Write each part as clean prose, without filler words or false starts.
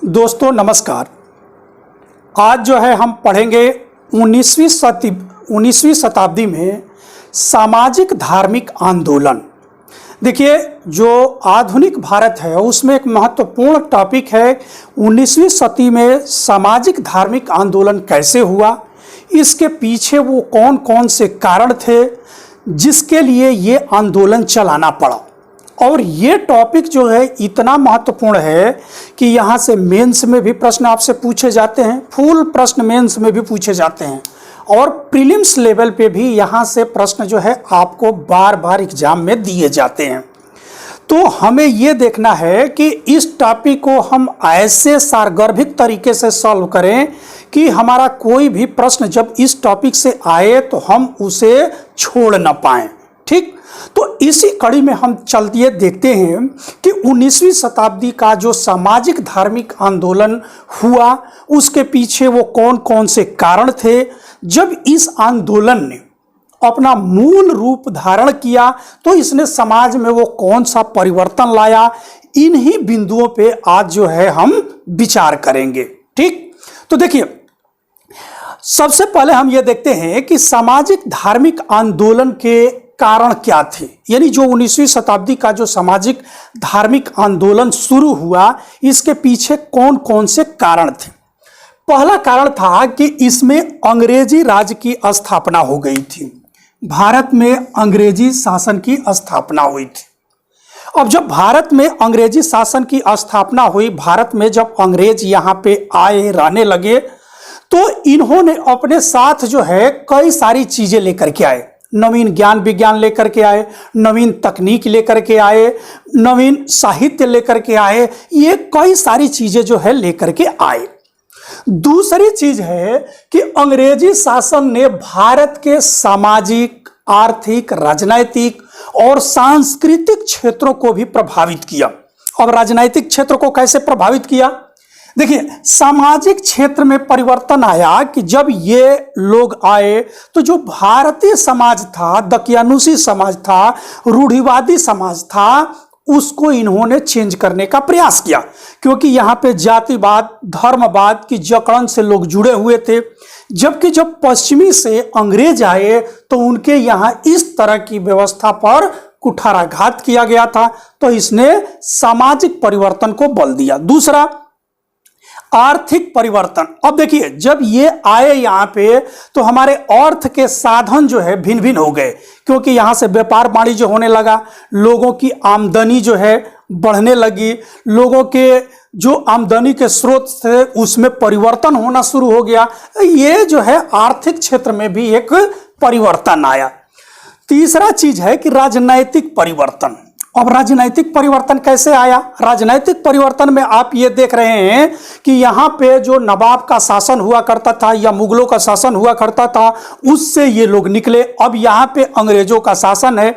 दोस्तों नमस्कार। आज जो है हम पढ़ेंगे 19वीं शताब्दी में सामाजिक धार्मिक आंदोलन। देखिए, जो आधुनिक भारत है उसमें एक महत्वपूर्ण टॉपिक है 19वीं सदी में सामाजिक धार्मिक आंदोलन कैसे हुआ, इसके पीछे वो कौन कौन से कारण थे जिसके लिए ये आंदोलन चलाना पड़ा। और ये टॉपिक जो है इतना महत्वपूर्ण है कि यहाँ से मेंस में भी प्रश्न आपसे पूछे जाते हैं, फुल प्रश्न मेंस में भी पूछे जाते हैं, और प्रीलिम्स लेवल पे भी यहाँ से प्रश्न जो है आपको बार बार एग्जाम में दिए जाते हैं। तो हमें ये देखना है कि इस टॉपिक को हम ऐसे सारगर्भिक तरीके से सॉल्व करें कि हमारा कोई भी प्रश्न जब इस टॉपिक से आए तो हम उसे छोड़ ना पाएं। ठीक, तो इसी कड़ी में हम चलते देखते हैं कि 19वीं शताब्दी का जो सामाजिक धार्मिक आंदोलन हुआ उसके पीछे वो कौन कौन से कारण थे। जब इस आंदोलन ने अपना मूल रूप धारण किया तो इसने समाज में वो कौन सा परिवर्तन लाया, इन्हीं बिंदुओं पे आज जो है हम विचार करेंगे। ठीक, तो देखिए, सबसे पहले हम ये देखते हैं कि सामाजिक धार्मिक आंदोलन के कारण क्या थे, यानी जो 19वीं शताब्दी का जो सामाजिक धार्मिक आंदोलन शुरू हुआ इसके पीछे कौन कौन से कारण थे। पहला कारण था कि इसमें अंग्रेजी राज की स्थापना हो गई थी। भारत में अंग्रेजी शासन की स्थापना हुई थी। अब जब भारत में अंग्रेजी शासन की स्थापना हुई, भारत में जब अंग्रेज यहाँ पे आए रहने लगे तो इन्होंने अपने साथ जो है कई सारी चीजें लेकर के आए। नवीन ज्ञान विज्ञान लेकर के आए, नवीन तकनीक लेकर के आए, नवीन साहित्य लेकर के आए, ये कई सारी चीजें जो है लेकर के आए। दूसरी चीज है कि अंग्रेजी शासन ने भारत के सामाजिक, आर्थिक, राजनीतिक और सांस्कृतिक क्षेत्रों को भी प्रभावित किया। अब राजनीतिक क्षेत्र को कैसे प्रभावित किया? देखिए, सामाजिक क्षेत्र में परिवर्तन आया कि जब ये लोग आए तो जो भारतीय समाज था, दकियानुसी समाज था, रूढ़िवादी समाज था, उसको इन्होंने चेंज करने का प्रयास किया, क्योंकि यहाँ पे जातिवाद, धर्मवाद की जकड़न से लोग जुड़े हुए थे। जबकि जब पश्चिमी से अंग्रेज आए तो उनके यहाँ इस तरह की व्यवस्था पर कुठाराघात किया गया था, तो इसने सामाजिक परिवर्तन को बल दिया। दूसरा, आर्थिक परिवर्तन। अब देखिए, जब ये आए यहाँ पे तो हमारे अर्थ के साधन जो है भिन्न भिन्न हो गए, क्योंकि यहाँ से व्यापार वाणिज्य होने लगा, लोगों की आमदनी जो है बढ़ने लगी, लोगों के जो आमदनी के स्रोत थे उसमें परिवर्तन होना शुरू हो गया। ये जो है आर्थिक क्षेत्र में भी एक परिवर्तन आया। तीसरा चीज है कि राजनैतिक परिवर्तन। अब राजनैतिक परिवर्तन कैसे आया? राजनैतिक परिवर्तन में आप ये देख रहे हैं कि यहाँ पे जो नवाब का शासन हुआ करता था या मुगलों का शासन हुआ करता था उससे ये लोग निकले। अब यहाँ पे अंग्रेजों का शासन है।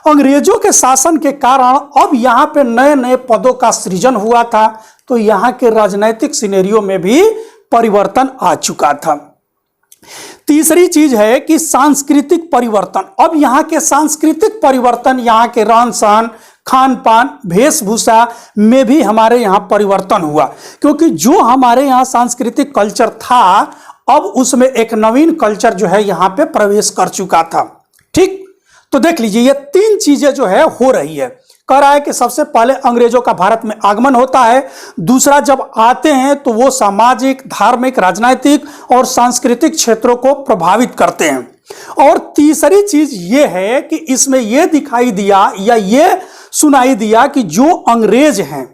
अंग्रेजों के शासन के कारण अब यहाँ पे नए नए पदों का सृजन हुआ था, तो यहाँ के राजनैतिक सिनेरियो में भी परिवर्तन आ चुका था। तीसरी चीज है कि सांस्कृतिक परिवर्तन। अब यहाँ के सांस्कृतिक परिवर्तन, यहाँ के रहन सहन, खान पान, वेशभूषा में भी हमारे यहाँ परिवर्तन हुआ, क्योंकि जो हमारे यहाँ सांस्कृतिक कल्चर था अब उसमें एक नवीन कल्चर जो है यहाँ पे प्रवेश कर चुका था। ठीक, तो देख लीजिए, ये तीन चीजें जो है हो रही है। कह रहा है कि सबसे पहले अंग्रेजों का भारत में आगमन होता है, दूसरा जब आते हैं तो वो सामाजिक, धार्मिक, राजनीतिक और सांस्कृतिक क्षेत्रों को प्रभावित करते हैं, और तीसरी चीज ये है कि इसमें ये दिखाई दिया या ये सुनाई दिया कि जो अंग्रेज हैं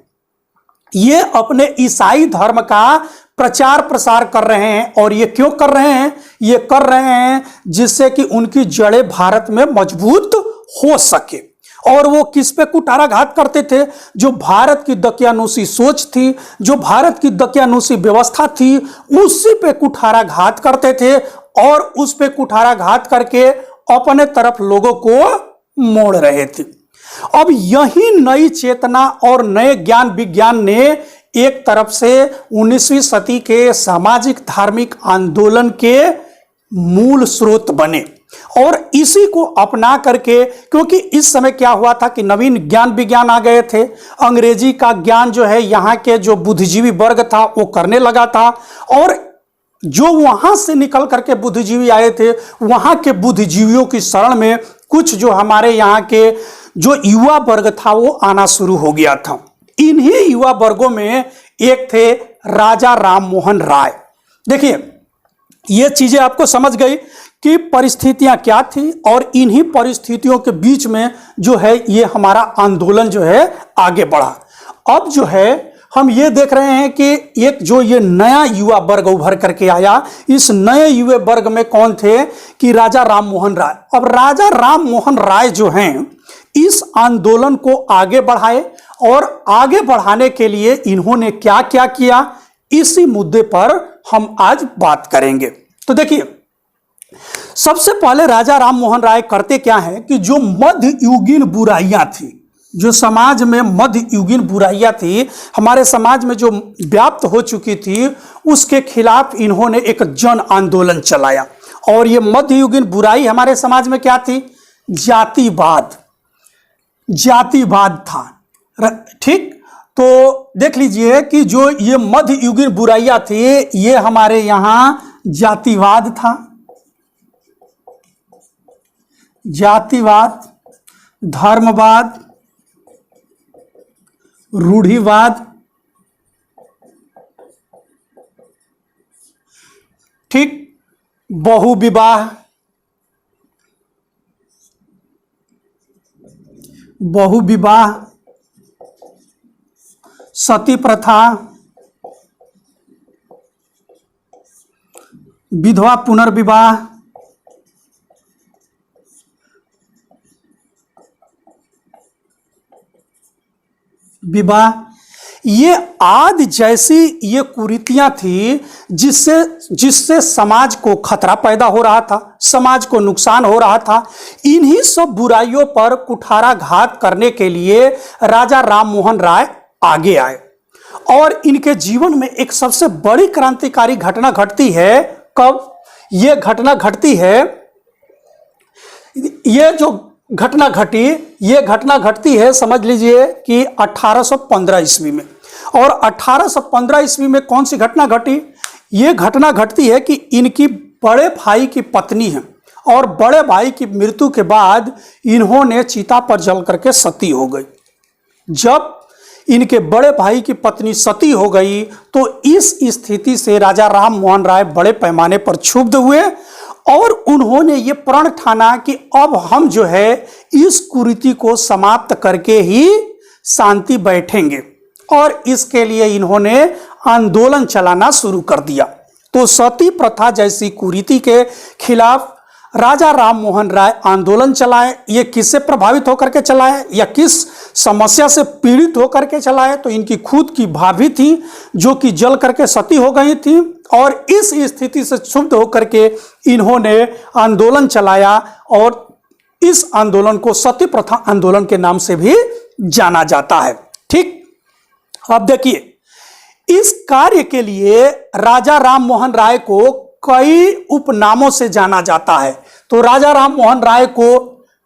ये अपने ईसाई धर्म का प्रचार प्रसार कर रहे हैं। और ये क्यों कर रहे हैं? ये कर रहे हैं जिससे कि उनकी जड़ें भारत में मजबूत हो सके। और वो किस पे कुठाराघात करते थे? जो भारत की दकियानुसी सोच थी, जो भारत की दकियानुसी व्यवस्था थी, उसी पे कुठाराघात करते थे और उस पे कुठाराघात करके अपने तरफ लोगों को मोड़ रहे थे। अब यही नई चेतना और नए ज्ञान विज्ञान ने एक तरफ से 19वीं सदी के सामाजिक धार्मिक आंदोलन के मूल स्रोत बने। और इसी को अपना करके, क्योंकि इस समय क्या हुआ था कि नवीन ज्ञान विज्ञान आ गए थे, अंग्रेजी का ज्ञान जो है यहाँ के जो बुद्धिजीवी वर्ग था वो करने लगा था, और जो वहां से निकल करके बुद्धिजीवी आए थे वहां के बुद्धिजीवियों की शरण में कुछ जो हमारे यहाँ के जो युवा वर्ग था वो आना शुरू हो गया था। इन्हीं युवा वर्गों में एक थे राजा राम मोहन राय। देखिए, ये चीजें आपको समझ गई कि परिस्थितियां क्या थी, और इन्हीं परिस्थितियों के बीच में जो है ये हमारा आंदोलन जो है आगे बढ़ा। अब जो है हम ये देख रहे हैं कि एक जो ये नया युवा वर्ग उभर करके आया, इस नए युवा वर्ग में कौन थे कि राजा राम मोहन राय। अब राजा राम मोहन राय जो हैं इस आंदोलन को आगे बढ़ाए, और आगे बढ़ाने के लिए इन्होंने क्या क्या किया, इसी मुद्दे पर हम आज बात करेंगे। तो देखिए, सबसे पहले राजा राम मोहन राय करते क्या है कि जो मध्ययुगीन बुराइयां थी, जो समाज में मध्ययुगीन बुराइयां थी, हमारे समाज में जो व्याप्त हो चुकी थी, उसके खिलाफ इन्होंने एक जन आंदोलन चलाया। और ये मध्ययुगीन बुराई हमारे समाज में क्या थी? जातिवाद। जातिवाद था, ठीक। तो देख लीजिए कि जो ये मध्ययुगीन बुराइयां थी, ये हमारे यहां जातिवाद था, जातिवाद, धर्मवाद, रूढ़िवाद, ठीक, बहुविवाह, बहुविवाह, सती प्रथा, विधवा पुनर्विवाह, विवाह, ये आदि जैसी ये कुरीतियां थी जिससे समाज को खतरा पैदा हो रहा था, समाज को नुकसान हो रहा था। इन्हीं सब बुराइयों पर कुठाराघात करने के लिए राजा राम मोहन राय आगे आए, और इनके जीवन में एक सबसे बड़ी क्रांतिकारी घटना घटती है। कब ये घटना घटती है? ये जो घटना घटी, ये घटना घटती है, समझ लीजिए कि 1815 ईस्वी में। और 1815 ईस्वी में कौन सी घटना घटी? ये घटना घटती है कि इनकी बड़े भाई की पत्नी है, और बड़े भाई की मृत्यु के बाद इन्होंने चिता पर जल करके सती हो गई। जब इनके बड़े भाई की पत्नी सती हो गई तो इस स्थिति से राजा राम मोहन राय बड़े पैमाने पर क्षुब्ध हुए, और उन्होंने ये प्रण ठाना कि अब हम जो है इस कुरीति को समाप्त करके ही शांति बैठेंगे, और इसके लिए इन्होंने आंदोलन चलाना शुरू कर दिया। तो सती प्रथा जैसी कुरीति के खिलाफ राजा राम मोहन राय आंदोलन चलाए। ये किससे प्रभावित होकर के चलाए या किस समस्या से पीड़ित होकर के चलाए? तो इनकी खुद की भाभी थी जो कि जल करके सती हो गई थी, और इस स्थिति से क्षुब्ध होकर के इन्होंने आंदोलन चलाया, और इस आंदोलन को सती प्रथा आंदोलन के नाम से भी जाना जाता है, ठीक। अब देखिए, इस कार्य के लिए राजा राम मोहन राय को कई उपनामों से जाना जाता है। तो राजा राम मोहन राय को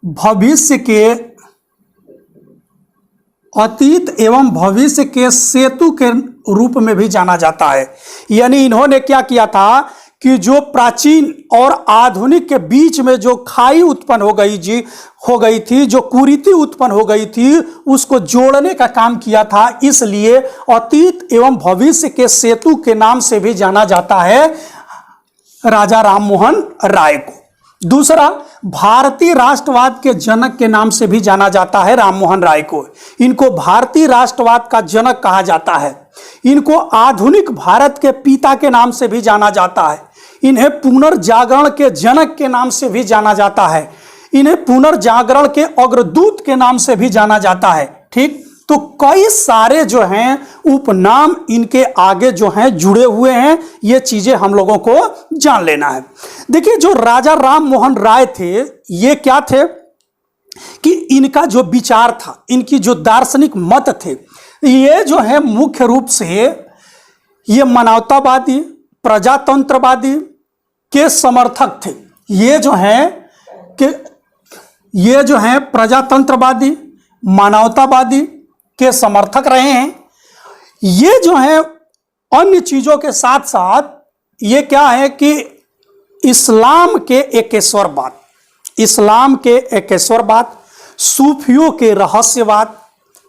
भविष्य के अतीत एवं भविष्य के सेतु के रूप में भी जाना जाता है। यानी इन्होंने क्या किया था कि जो प्राचीन और आधुनिक के बीच में जो खाई उत्पन्न हो गई थी, जो कुरीति उत्पन्न हो गई थी, उसको जोड़ने का काम किया था। इसलिए अतीत एवं भविष्य के सेतु के नाम से भी जाना जाता है राजा राम मोहन राय को। दूसरा, भारतीय राष्ट्रवाद के जनक के नाम से भी जाना जाता है राम मोहन राय को। इनको भारतीय राष्ट्रवाद का जनक कहा जाता है। इनको आधुनिक भारत के पिता के नाम से भी जाना जाता है। इन्हें पुनर्जागरण के जनक के नाम से भी जाना जाता है। इन्हें पुनर्जागरण के अग्रदूत के नाम से भी जाना जाता है, ठीक। तो कई सारे जो हैं उपनाम इनके आगे जो हैं जुड़े हुए हैं। ये चीजें हम लोगों को जान लेना है। देखिए, जो राजा राम मोहन राय थे, ये क्या थे कि इनका जो विचार था, इनकी जो दार्शनिक मत थे, ये जो है मुख्य रूप से ये मानवतावादी, प्रजातंत्रवादी के समर्थक थे। ये जो हैं कि ये जो हैं प्रजातंत्रवादी, मानवतावादी के समर्थक रहे हैं। ये जो है अन्य चीज़ों के साथ साथ ये क्या है कि इस्लाम के एकेश्वरवाद, इस्लाम के एकेश्वरवाद, सूफियों के रहस्यवाद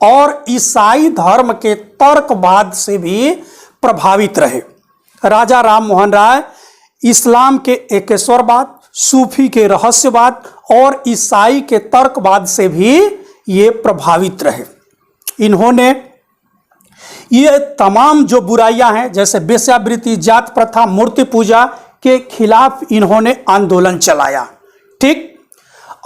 और ईसाई धर्म के तर्कवाद से भी प्रभावित रहे। राजा राम मोहन राय इस्लाम के एकेश्वरवाद, सूफी के रहस्यवाद और ईसाई के तर्कवाद से भी ये प्रभावित रहे। इन्होंने ये तमाम जो बुराइयां हैं जैसे वेश्यावृत्ति, जात प्रथा, मूर्ति पूजा के खिलाफ इन्होंने आंदोलन चलाया। ठीक,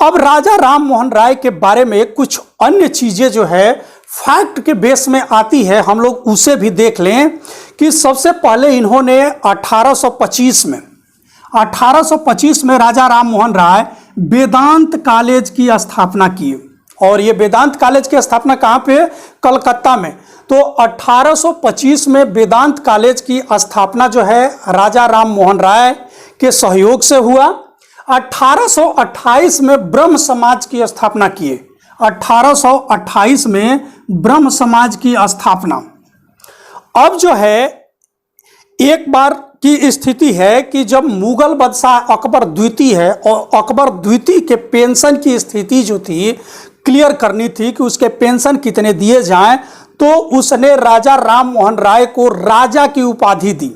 अब राजा राम मोहन राय के बारे में कुछ अन्य चीजें जो है फैक्ट के बेस में आती है, हम लोग उसे भी देख लें कि सबसे पहले इन्होंने 1825 में राजा राम मोहन राय वेदांत कॉलेज की स्थापना की। और ये वेदांत कॉलेज की स्थापना कहाँ पे? कलकत्ता में। तो 1825 में वेदांत कॉलेज की स्थापना जो है राजा राम मोहन राय के सहयोग से हुआ। 1828 में ब्रह्म समाज की स्थापना किए। 1828 में ब्रह्म समाज की स्थापना। अब जो है एक बार की स्थिति है कि जब मुगल बादशाह अकबर द्वितीय है और अकबर द्वितीय के पेंशन की स्थिति जो थी क्लियर करनी थी कि उसके पेंशन कितने दिए जाएं, तो उसने राजा राम मोहन राय को राजा की उपाधि दी।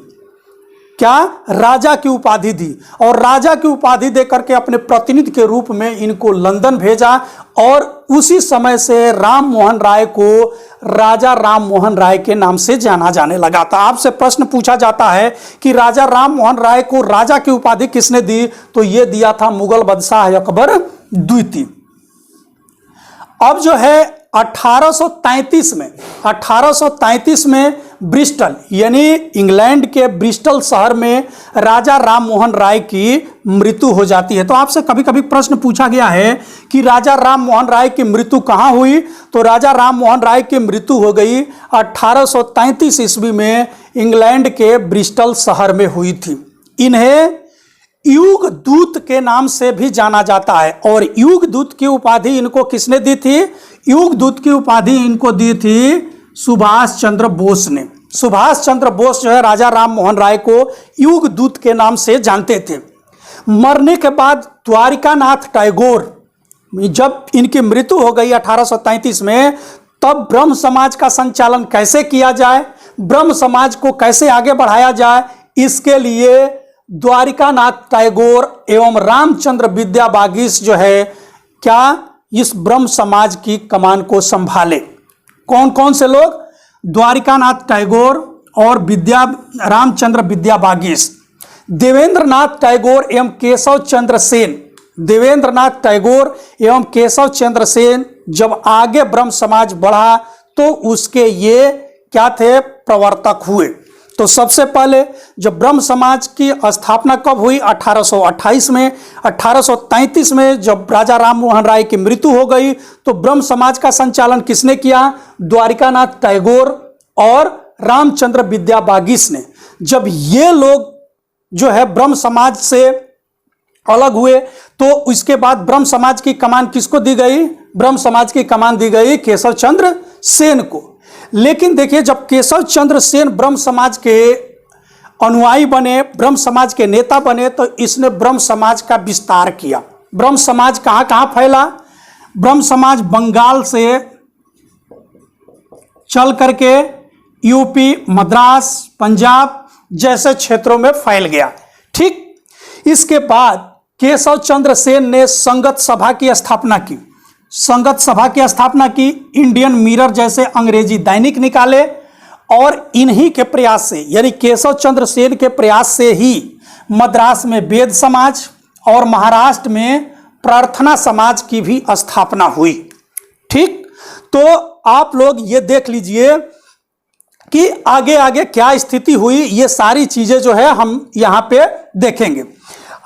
क्या? राजा की उपाधि दी। और राजा की उपाधि देकर के अपने प्रतिनिधि के रूप में इनको लंदन भेजा और उसी समय से राम मोहन राय को राजा राम मोहन राय के नाम से जाना जाने लगा था। आपसे प्रश्न पूछा जाता है कि राजा राम मोहन राय को राजा की उपाधि किसने दी? तो यह दिया था मुगल बादशाह अकबर द्वितीय। अब जो है 1833 में ब्रिस्टल यानी इंग्लैंड के ब्रिस्टल शहर में राजा राम मोहन राय की मृत्यु हो जाती है। तो आपसे कभी कभी प्रश्न पूछा गया है कि राजा राम मोहन राय की मृत्यु कहाँ हुई? तो राजा राम मोहन राय की मृत्यु हो गई 1833 ईस्वी में इंग्लैंड के ब्रिस्टल शहर में हुई थी। इन्हें युग दूत के नाम से भी जाना जाता है और युग दूत की उपाधि इनको किसने दी थी? युग दूत की उपाधि इनको दी थी सुभाष चंद्र बोस ने। सुभाष चंद्र बोस जो है राजा राम मोहन राय को युग दूत के नाम से जानते थे। मरने के बाद द्वारिकानाथ टैगोर, जब इनकी मृत्यु हो गई 1833 में, तब ब्रह्म समाज का संचालन कैसे किया जाए, ब्रह्म समाज को कैसे आगे बढ़ाया जाए, इसके लिए द्वारिकानाथ टैगोर एवं रामचंद्र विद्याबागीस जो है क्या इस ब्रह्म समाज की कमान को संभाले। कौन कौन से लोग? द्वारिकानाथ टैगोर और रामचंद्र विद्याबागीस। देवेंद्रनाथ टैगोर एवं केशव चंद्र सेन, देवेंद्रनाथ टैगोर एवं केशव चंद्र सेन जब आगे ब्रह्म समाज बढ़ा तो उसके ये क्या थे? प्रवर्तक हुए। तो सबसे पहले जब ब्रह्म समाज की स्थापना कब हुई? 1828 में। 1833 में जब राजा राम मोहन राय की मृत्यु हो गई तो ब्रह्म समाज का संचालन किसने किया? द्वारिकानाथ टैगोर और रामचंद्र विद्याबागीस ने। जब ये लोग जो है ब्रह्म समाज से अलग हुए तो इसके बाद ब्रह्म समाज की कमान किसको दी गई? ब्रह्म समाज की कमान दी गई केशव चंद्र सेन को। लेकिन देखिए जब केशव चंद्र सेन ब्रह्म समाज के अनुयायी बने, ब्रह्म समाज के नेता बने, तो इसने ब्रह्म समाज का विस्तार किया। ब्रह्म समाज कहाँ कहाँ फैला? ब्रह्म समाज बंगाल से चल करके यूपी, मद्रास, पंजाब जैसे क्षेत्रों में फैल गया। ठीक, इसके बाद केशव चंद्र सेन ने संगत सभा की स्थापना की। संगत सभा की स्थापना की, इंडियन मिरर जैसे अंग्रेजी दैनिक निकाले और इन्हीं के प्रयास से यानी केशव चंद्र सेन के प्रयास से ही मद्रास में वेद समाज और महाराष्ट्र में प्रार्थना समाज की भी स्थापना हुई। ठीक, तो आप लोग ये देख लीजिए कि आगे आगे क्या स्थिति हुई, ये सारी चीजें जो है हम यहाँ पे देखेंगे।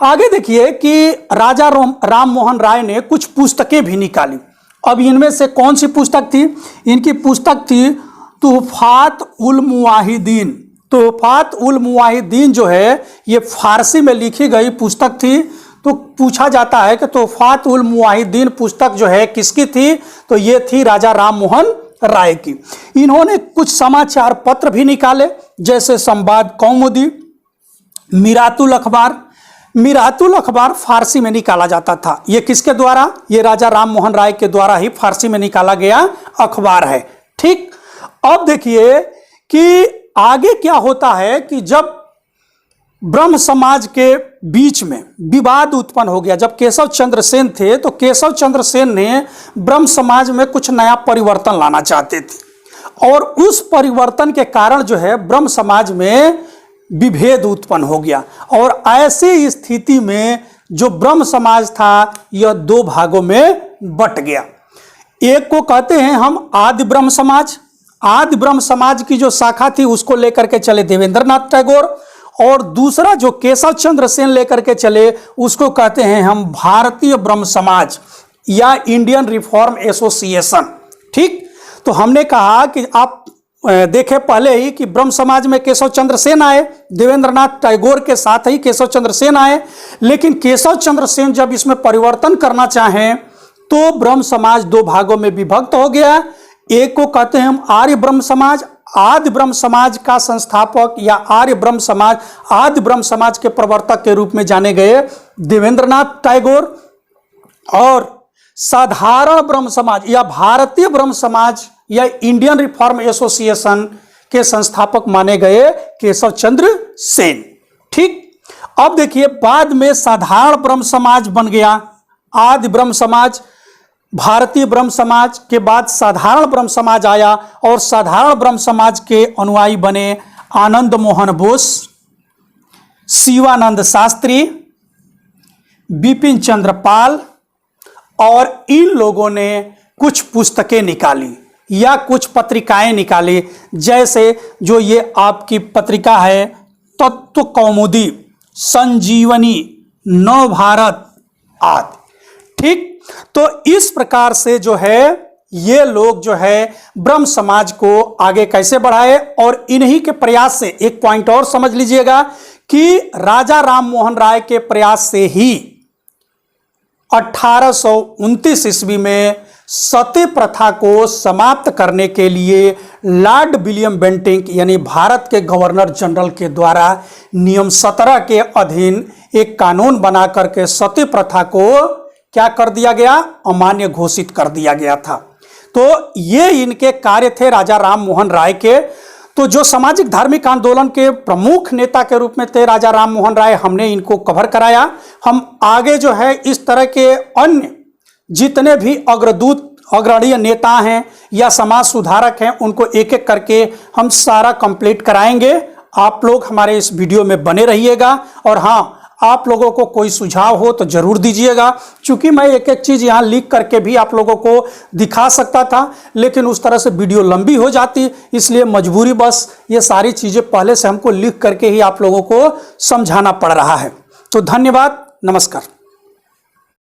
आगे देखिए कि राजा राम मोहन राय ने कुछ पुस्तकें भी निकाली। अब इनमें से कौन सी पुस्तक थी? इनकी पुस्तक थी तुहफात उल मुवाहिदीन। तुहफात उल मुवाहिदीन जो है ये फारसी में लिखी गई पुस्तक थी। तो पूछा जाता है कि तोहफात उल मुवाहिदीन पुस्तक जो है किसकी थी, तो ये थी राजा राम मोहन राय की। इन्होंने कुछ समाचार पत्र भी निकाले, जैसे संवाद कौमुदी, मिरातुल अखबार। मिरातुल अखबार फारसी में निकाला जाता था। ये किसके द्वारा? ये राजा राम मोहन राय के द्वारा ही फारसी में निकाला गया अखबार है। ठीक, अब देखिए कि आगे क्या होता है कि जब ब्रह्म समाज के बीच में विवाद उत्पन्न हो गया, जब केशव चंद्र सेन थे तो केशव चंद्र सेन ने ब्रह्म समाज में कुछ नया परिवर्तन लाना चाहते थे, और उस परिवर्तन के कारण जो है ब्रह्म समाज में विभेद उत्पन्न हो गया। और ऐसी स्थिति में जो ब्रह्म समाज था यह दो भागों में बट गया। एक को कहते हैं हम आदि ब्रह्म समाज, आदि ब्रह्म समाज की जो शाखा थी उसको लेकर के चले देवेंद्रनाथ टैगोर, और दूसरा जो केशव चंद्र सेन लेकर के चले उसको कहते हैं हम भारतीय ब्रह्म समाज या इंडियन रिफॉर्म एसोसिएशन। ठीक, तो हमने कहा कि आप देखे पहले ही कि ब्रह्म समाज में केशव चंद्र सेन आए, देवेंद्रनाथ टैगोर के साथ ही केशव चंद्र सेन आए, लेकिन केशव चंद्र सेन जब इसमें परिवर्तन करना चाहें तो ब्रह्म समाज दो भागों में विभक्त हो गया। एक को कहते हैं हम आर्य ब्रह्म समाज, आदि ब्रह्म समाज का संस्थापक या आर्य ब्रह्म समाज, आदि ब्रह्म समाज के प्रवर्तक के रूप में जाने गए देवेंद्रनाथ टैगोर, और साधारण ब्रह्म समाज या भारतीय ब्रह्म समाज या इंडियन रिफॉर्म एसोसिएशन के संस्थापक माने गए केशव चंद्र सेन। ठीक, अब देखिए बाद में साधारण ब्रह्म समाज बन गया, आदि ब्रह्म समाज, भारतीय ब्रह्म समाज के बाद साधारण ब्रह्म समाज आया, और साधारण ब्रह्म समाज के अनुयायी बने आनंद मोहन बोस, शिवानंद शास्त्री, बिपिन चंद्र पाल, और इन लोगों ने कुछ पुस्तकें निकाली या कुछ पत्रिकाएं निकाली, जैसे जो ये आपकी पत्रिका है तत्व कौमुदी, संजीवनी, नव भारत आदि। ठीक, तो इस प्रकार से जो है ये लोग जो है ब्रह्म समाज को आगे कैसे बढ़ाए, और इन्हीं के प्रयास से एक पॉइंट और समझ लीजिएगा कि राजा राम मोहन राय के प्रयास से ही 1829 ईस्वी में सती प्रथा को समाप्त करने के लिए लॉर्ड विलियम बेंटिंक यानी भारत के गवर्नर जनरल के द्वारा नियम 17 के अधीन एक कानून बना करके सती प्रथा को क्या कर दिया गया? अमान्य घोषित कर दिया गया था। तो ये इनके कार्य थे राजा राम मोहन राय के। तो जो सामाजिक धार्मिक आंदोलन के प्रमुख नेता के रूप में थे राजा राम मोहन राय, हमने इनको कवर कराया। हम आगे जो है इस तरह के अन्य जितने भी अग्रणीय नेता हैं या समाज सुधारक हैं उनको एक एक करके हम सारा कंप्लीट कराएंगे। आप लोग हमारे इस वीडियो में बने रहिएगा, और हाँ, आप लोगों को कोई सुझाव हो तो जरूर दीजिएगा, क्योंकि मैं एक एक चीज़ यहाँ लिख करके भी आप लोगों को दिखा सकता था, लेकिन उस तरह से वीडियो लंबी हो जाती, इसलिए मजबूरी बस ये सारी चीज़ें पहले से हमको लिख करके ही आप लोगों को समझाना पड़ रहा है। तो धन्यवाद, नमस्कार।